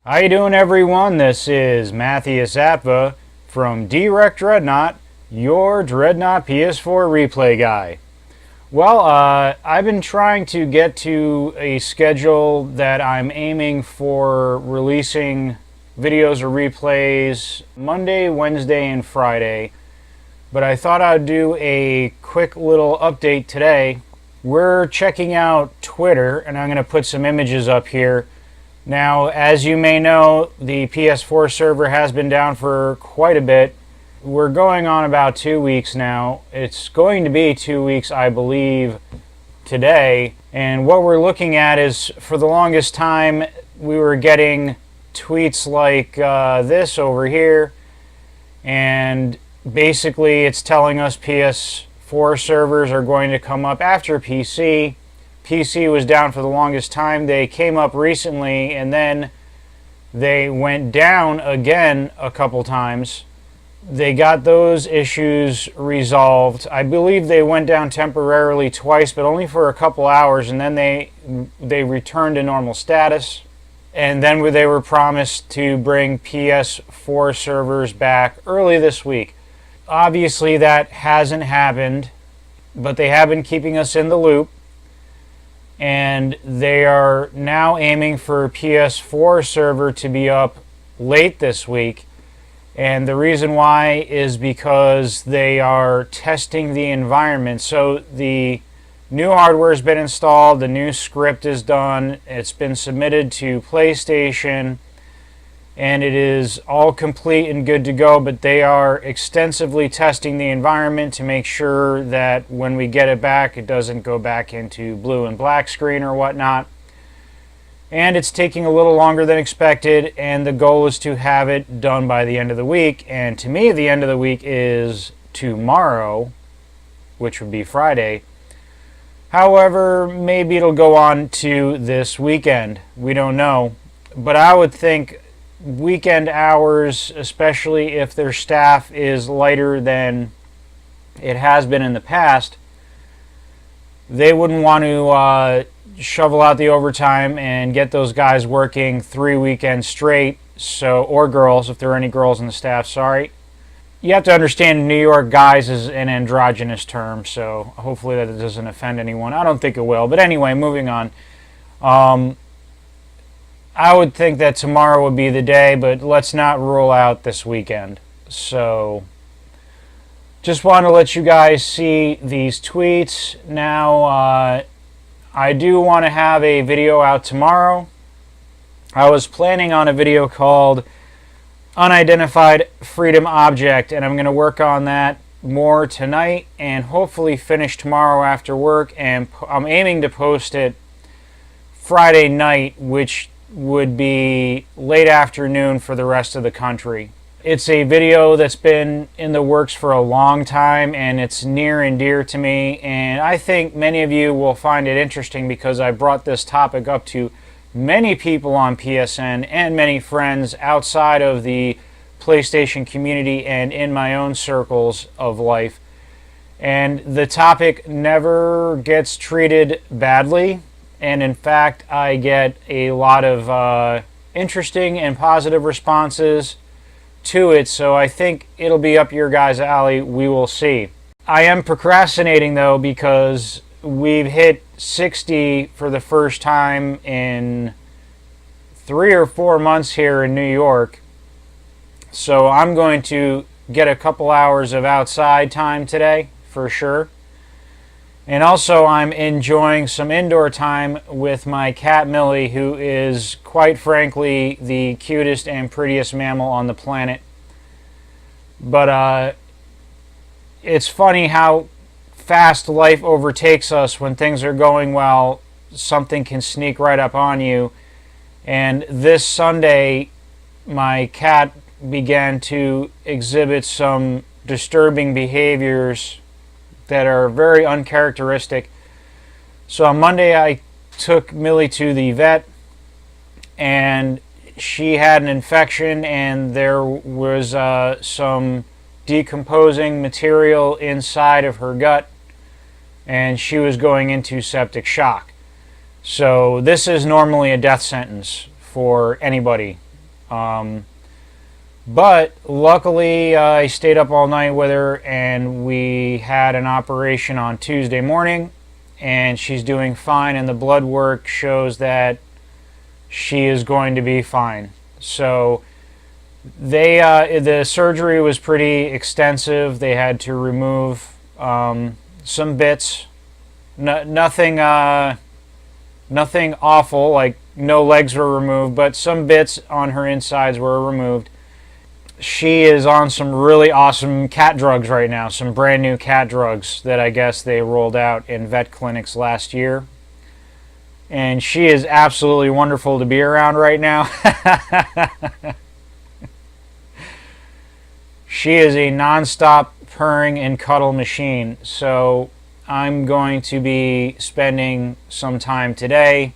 How you doing, everyone? This is Matthias Atva from Dreadnought, your Dreadnought PS4 replay guy. Well, I've been trying to get to a schedule that I'm aiming for releasing videos or replays Monday, Wednesday, and Friday. But I thought I'd do a quick little update today. We're checking out Twitter, and I'm going to put some images up here. Now, as you may know, the PS4 server has been down for quite a bit. We're going on about 2 weeks now. It's going to be 2 weeks, I believe, today. And what we're looking at is, for the longest time, we were getting tweets like this over here. And basically, it's telling us PS4 servers are going to come up after PC. PC was down for the longest time. They came up recently, and then they went down again a couple times. They got those issues resolved. I believe they went down temporarily twice, but only for a couple hours, and then they returned to normal status. And then they were promised to bring PS4 servers back early this week. Obviously, that hasn't happened, but they have been keeping us in the loop. And they are now aiming for PS4 server to be up late this week. And the reason why is because they are testing the environment. So the new hardware has been installed, the new script is done, it's been submitted to PlayStation, and it is all complete and good to go, but they are extensively testing the environment to make sure that when we get it back, it doesn't go back into blue and black screen or whatnot. And it's taking a little longer than expected, and the goal is to have it done by the end of the week. And to me, the end of the week is tomorrow, which would be Friday. However, maybe it'll go on to this weekend. We don't know. But I would think weekend hours, especially if their staff is lighter than it has been in the past, they wouldn't want to shovel out the overtime and get those guys working 3 weekends straight. So, or girls, if there are any girls in the staff, sorry. You have to understand New York guys is an androgynous term, so hopefully that doesn't offend anyone. I don't think it will. But anyway, moving on. I would think that tomorrow would be the day, but let's not rule out this weekend. So, just want to let you guys see these tweets. Now, I do want to have a video out tomorrow. I was planning on a video called Unidentified Freedom Object, and I'm going to work on that more tonight and hopefully finish tomorrow after work. And I'm aiming to post it Friday night, which would be late afternoon for the rest of the country. It's a video that's been in the works for a long time, and it's near and dear to me, and I think many of you will find it interesting because I brought this topic up to many people on PSN and many friends outside of the PlayStation community and in my own circles of life. And the topic never gets treated badly. And in fact, I get a lot of interesting and positive responses to it. So I think it'll be up your guys' alley. We will see. I am procrastinating, though, because we've hit 60 for the first time in 3 or 4 months here in New York. So I'm going to get a couple hours of outside time today, for sure. And also, I'm enjoying some indoor time with my cat Millie, who is, quite frankly, the cutest and prettiest mammal on the planet. But it's funny how fast life overtakes us. When things are going well, something can sneak right up on you. And this Sunday, my cat began to exhibit some disturbing behaviors that are very uncharacteristic. So on Monday, I took Millie to the vet, and she had an infection, and there was some decomposing material inside of her gut, and she was going into septic shock. So this is normally a death sentence for anybody But luckily, I stayed up all night with her, and we had an operation on Tuesday morning, and she's doing fine, and the blood work shows that she is going to be fine. So the surgery was pretty extensive. They had to remove some bits. Nothing awful, like no legs were removed, but some bits on her insides were removed. She is on some really awesome cat drugs right now, some brand new cat drugs that I guess they rolled out in vet clinics last year. And she is absolutely wonderful to be around right now. She is a non-stop purring and cuddle machine. So I'm going to be spending some time today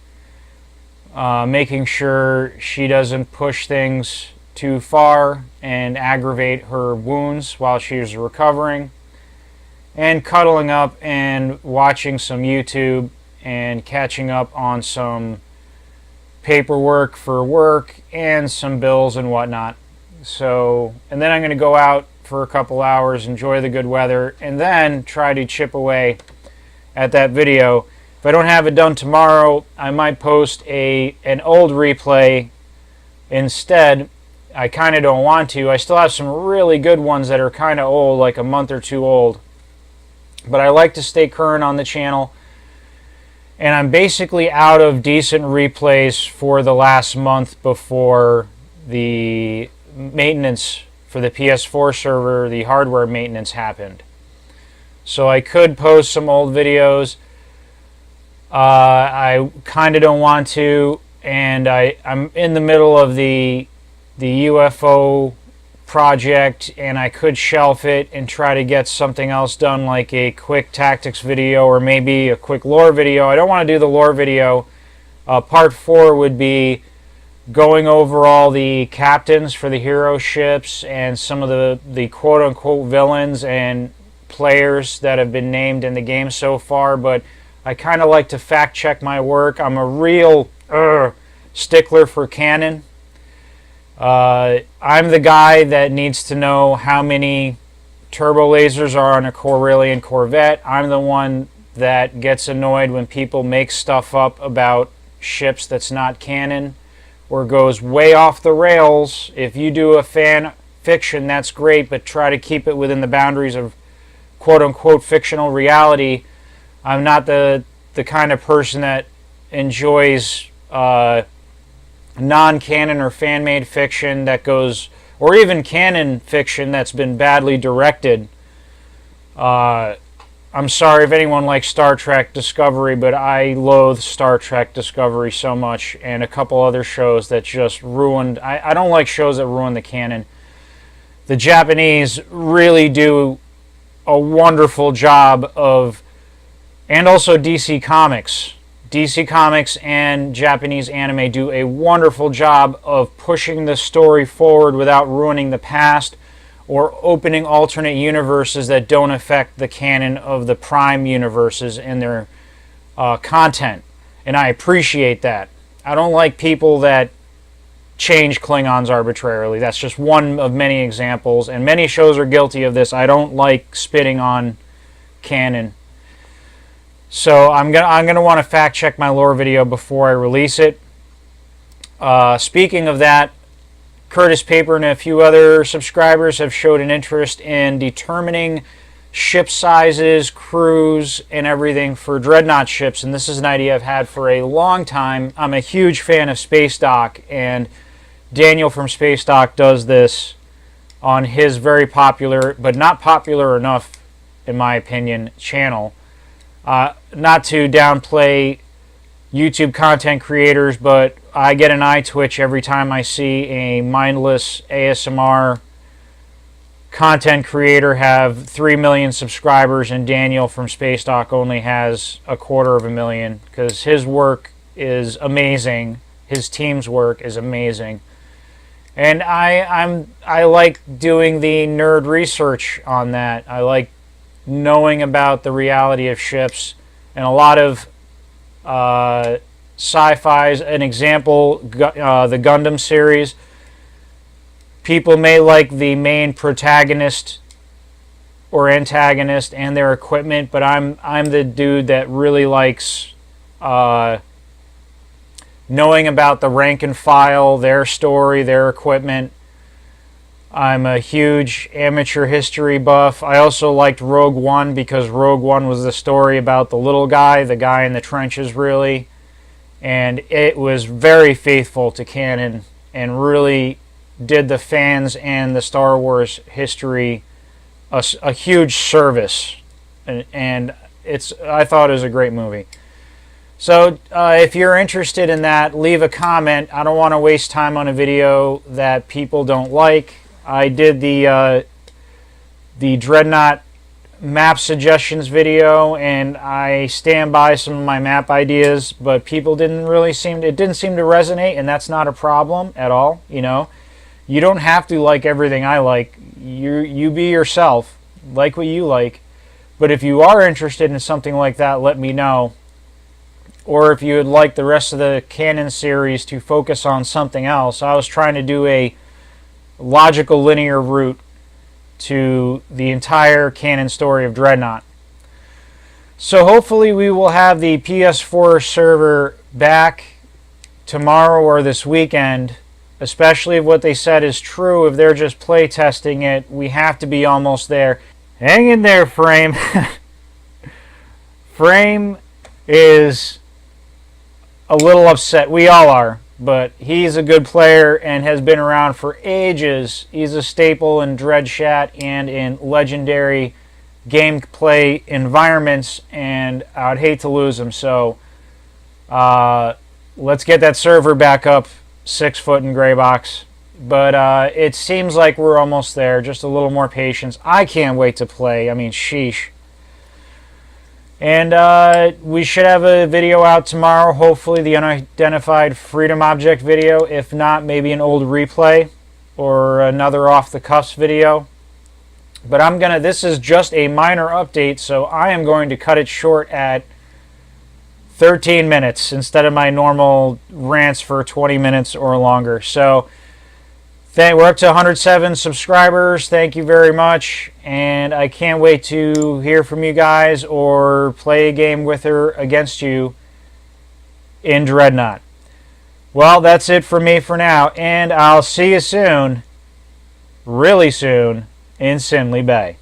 making sure she doesn't push things too far and aggravate her wounds while she's recovering, and cuddling up and watching some YouTube and catching up on some paperwork for work and some bills and whatnot. So, and then I'm going to go out for a couple hours, enjoy the good weather, and then try to chip away at that video. If I don't have it done tomorrow, I might post an old replay instead. I kind of don't want to. I still have some really good ones that are kind of old, like a month or two old. But I like to stay current on the channel. And I'm basically out of decent replays for the last month before the maintenance for the PS4 server, the hardware maintenance happened. So I could post some old videos. I kind of don't want to. And I'm in the middle of the UFO project, and I could shelf it and try to get something else done, like a quick tactics video or maybe a quick lore video. I don't want to do the lore video. Part 4 would be going over all the captains for the hero ships and some of the quote-unquote villains and players that have been named in the game so far, but I kind of like to fact-check my work. I'm a real stickler for canon. I'm the guy that needs to know how many turbo lasers are on a Corellian Corvette. I'm the one that gets annoyed when people make stuff up about ships that's not canon or goes way off the rails. If you do a fan fiction, that's great, but try to keep it within the boundaries of quote-unquote fictional reality. I'm not the kind of person that enjoys non-canon or fan-made fiction that goes, or even canon fiction that's been badly directed. I'm sorry if anyone likes Star Trek Discovery, but I loathe Star Trek Discovery so much, and a couple other shows that just ruined. I don't like shows that ruin the canon. The Japanese really do a wonderful job of, and also DC Comics. DC Comics and Japanese anime do a wonderful job of pushing the story forward without ruining the past or opening alternate universes that don't affect the canon of the prime universes in their content. And I appreciate that. I don't like people that change Klingons arbitrarily. That's just one of many examples, and many shows are guilty of this. I don't like spitting on canon. So I'm gonna want to fact check my lore video before I release it. Speaking of that, Curtis Paper and a few other subscribers have showed an interest in determining ship sizes, crews, and everything for Dreadnought ships, and this is an idea I've had for a long time. I'm a huge fan of Space Dock, and Daniel from Space Dock does this on his very popular, but not popular enough, in my opinion, channel. Not to downplay YouTube content creators, but I get an eye twitch every time I see a mindless ASMR content creator have 3 million subscribers and Daniel from Space Dock only has 250,000, because his work is amazing. His team's work is amazing. And I like doing the nerd research on that. I like knowing about the reality of ships, and a lot of sci-fi's. An example, the Gundam series. people may like the main protagonist or antagonist and their equipment, but I'm the dude that really likes knowing about the rank and file, their story, their equipment. I'm a huge amateur history buff. I also liked Rogue One because Rogue One was the story about the little guy, the guy in the trenches, really. And it was very faithful to canon and really did the fans and the Star Wars history a huge service. And I thought it was a great movie. So if you're interested in that, leave a comment. I don't want to waste time on a video that people don't like. I did the Dreadnought map suggestions video, and I stand by some of my map ideas, but people didn't seem to resonate, and that's not a problem at all. You know, you don't have to like everything I like. You be yourself, like what you like. But if you are interested in something like that, let me know. Or if you would like the rest of the canon series to focus on something else. I was trying to do a logical linear route to the entire canon story of Dreadnought. So hopefully we will have the PS4 server back tomorrow or this weekend, especially if what they said is true. If they're just play testing it, we have to be almost there. Hang in there, Frame. Frame is a little upset. We all are. But he's a good player and has been around for ages. He's a staple in Dread Chat and in legendary gameplay environments, and I would hate to lose him. So let's get that server back up 6 foot in gray box. But it seems like we're almost there. Just a little more patience. I can't wait to play. I mean, sheesh. And we should have a video out tomorrow, hopefully the unidentified freedom object video. If not, maybe an old replay or another off the cuffs video. But this is just a minor update, so I am going to cut it short at 13 minutes instead of my normal rants for 20 minutes or longer. So we're up to 107 subscribers. Thank you very much. And I can't wait to hear from you guys or play a game with or against you in Dreadnought. Well, that's it for me for now. And I'll see you soon, really soon, in Sinley Bay.